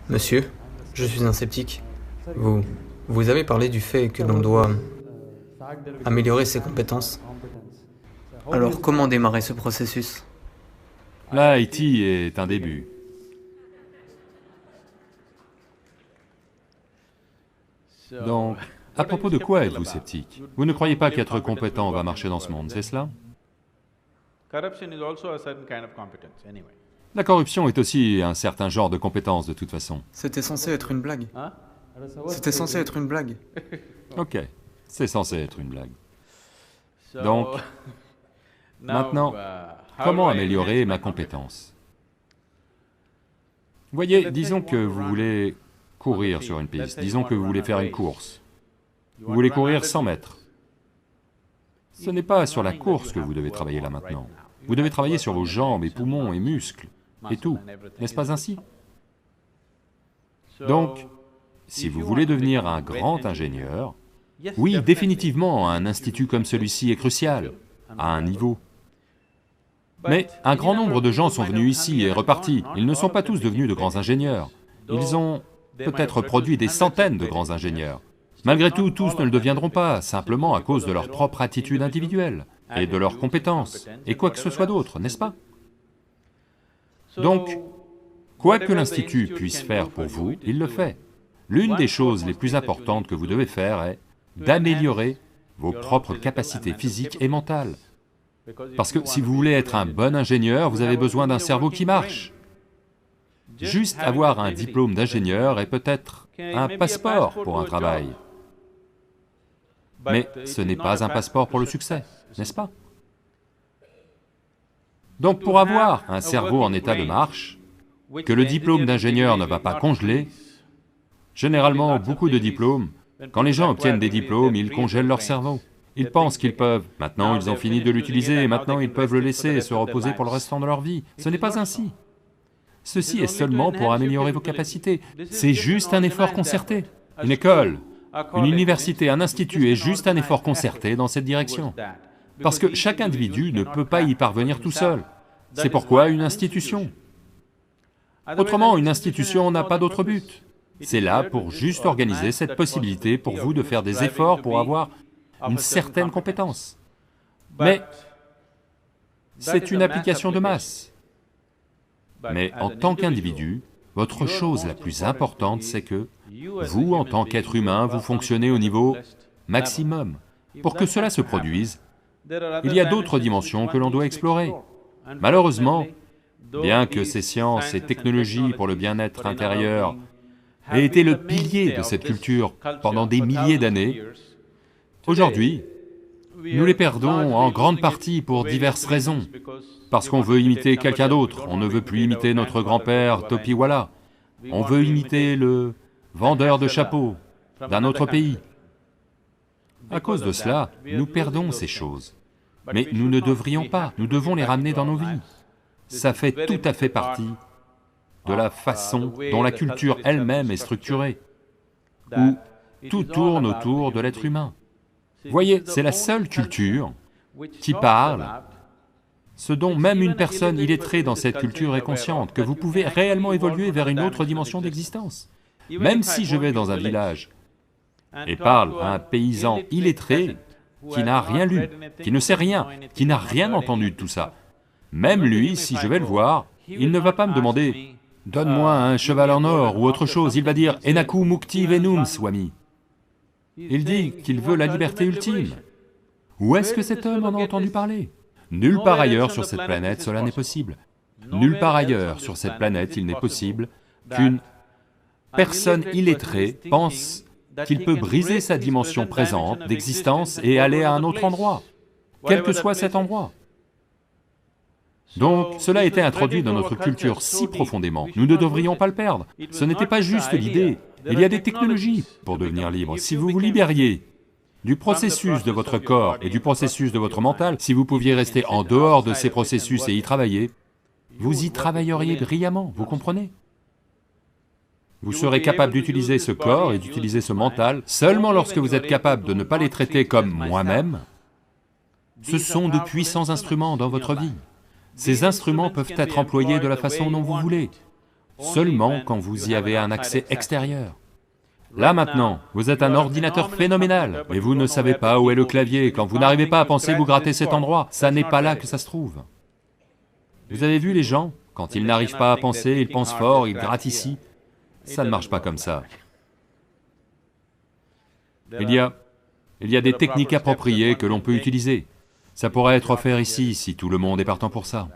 Monsieur, je suis un sceptique. Vous, vous avez parlé du fait que l'on doit améliorer ses compétences. Alors comment démarrer ce processus? Là, Haïti est un début. Donc, à propos de quoi êtes-vous sceptique? Vous ne croyez pas qu'être compétent va marcher dans ce monde, c'est cela? La corruption est aussi un certain genre de compétence de toute façon. C'était censé être une blague. C'était censé être une blague. Ok, c'est censé être une blague. Donc, maintenant, comment améliorer ma compétence? Voyez, disons que vous voulez courir sur une piste, disons que vous voulez faire une course. Vous voulez courir 100 mètres. Ce n'est pas sur la course que vous devez travailler là maintenant. Vous devez travailler sur vos jambes et poumons et muscles et tout, n'est-ce pas ainsi? Donc, si vous voulez devenir un grand ingénieur, oui, définitivement, un institut comme celui-ci est crucial, à un niveau. Mais un grand nombre de gens sont venus ici et repartis, ils ne sont pas tous devenus de grands ingénieurs. Ils ont peut-être produit des centaines de grands ingénieurs. Malgré tout, tous ne le deviendront pas, simplement à cause de leur propre attitude individuelle, et de leurs compétences, et quoi que ce soit d'autre, n'est-ce pas? Donc, quoi que l'Institut puisse faire pour vous, il le fait. L'une des choses les plus importantes que vous devez faire est d'améliorer vos propres capacités physiques et mentales. Parce que si vous voulez être un bon ingénieur, vous avez besoin d'un cerveau qui marche. Juste avoir un diplôme d'ingénieur est peut-être un passeport pour un travail. Mais ce n'est pas un passeport pour le succès, n'est-ce pas? Donc pour avoir un cerveau en état de marche, que le diplôme d'ingénieur ne va pas congeler, généralement beaucoup de diplômes, quand les gens obtiennent des diplômes, ils congèlent leur cerveau. Ils pensent qu'ils peuvent, maintenant ils ont fini de l'utiliser, et maintenant ils peuvent le laisser et se reposer pour le restant de leur vie. Ce n'est pas ainsi. Ceci est seulement pour améliorer vos capacités, c'est juste un effort concerté. Une école, une université, un institut est juste un effort concerté dans cette direction. Parce que chaque individu ne peut pas y parvenir tout seul. C'est pourquoi une institution. Autrement, une institution n'a pas d'autre but. C'est là pour juste organiser cette possibilité pour vous de faire des efforts pour avoir une certaine compétence. Mais c'est une application de masse. Mais en tant qu'individu, votre chose la plus importante, c'est que vous, en tant qu'être humain, vous fonctionnez au niveau maximum. Pour que cela se produise, il y a d'autres dimensions que l'on doit explorer. Malheureusement, bien que ces sciences et technologies pour le bien-être intérieur aient été le pilier de cette culture pendant des milliers d'années, aujourd'hui, nous les perdons en grande partie pour diverses raisons. Parce qu'on veut imiter quelqu'un d'autre, on ne veut plus imiter notre grand-père Topiwala, on veut imiter le vendeur de chapeaux d'un autre pays. À cause de cela, nous perdons ces choses. Mais nous ne devrions pas, nous devons les ramener dans nos vies. Ça fait tout à fait partie de la façon dont la culture elle-même est structurée, où tout tourne autour de l'être humain. Voyez, c'est la seule culture qui parle, ce dont même une personne illettrée dans cette culture est consciente, que vous pouvez réellement évoluer vers une autre dimension d'existence. Même si je vais dans un village et parle à un paysan illettré, qui n'a rien lu, qui ne sait rien, qui n'a rien entendu de tout ça, même lui, si je vais le voir, il ne va pas me demander « Donne-moi un cheval en or » ou autre chose, il va dire « Enaku mukti venum, swami ». Il dit qu'il veut la liberté ultime. Où est-ce que cet homme en a entendu parler? Nulle part ailleurs sur cette planète cela n'est possible. Nulle part ailleurs sur cette planète il n'est possible qu'une personne illettrée pense qu'il peut briser sa dimension présente d'existence et aller à un autre endroit, quel que soit cet endroit. Donc, cela a été introduit dans notre culture si profondément, nous ne devrions pas le perdre. Ce n'était pas juste l'idée, il y a des technologies pour devenir libre. Si vous vous libériez du processus de votre corps et du processus de votre mental, si vous pouviez rester en dehors de ces processus et y travailler, vous y travailleriez brillamment, vous comprenez? Vous serez capable d'utiliser ce corps et d'utiliser ce mental seulement lorsque vous êtes capable de ne pas les traiter comme moi-même. Ce sont de puissants instruments dans votre vie. Ces instruments peuvent être employés de la façon dont vous voulez. seulement quand vous y avez un accès extérieur. Là maintenant, vous êtes un ordinateur phénoménal, mais vous ne savez pas où est le clavier, quand vous n'arrivez pas à penser, vous grattez cet endroit, ça n'est pas là que ça se trouve. Vous avez vu les gens, quand ils n'arrivent pas à penser, ils pensent fort, ils grattent ici, ça ne marche pas comme ça. Il y a des techniques appropriées que l'on peut utiliser. Ça pourrait être offert ici, si tout le monde est partant pour ça.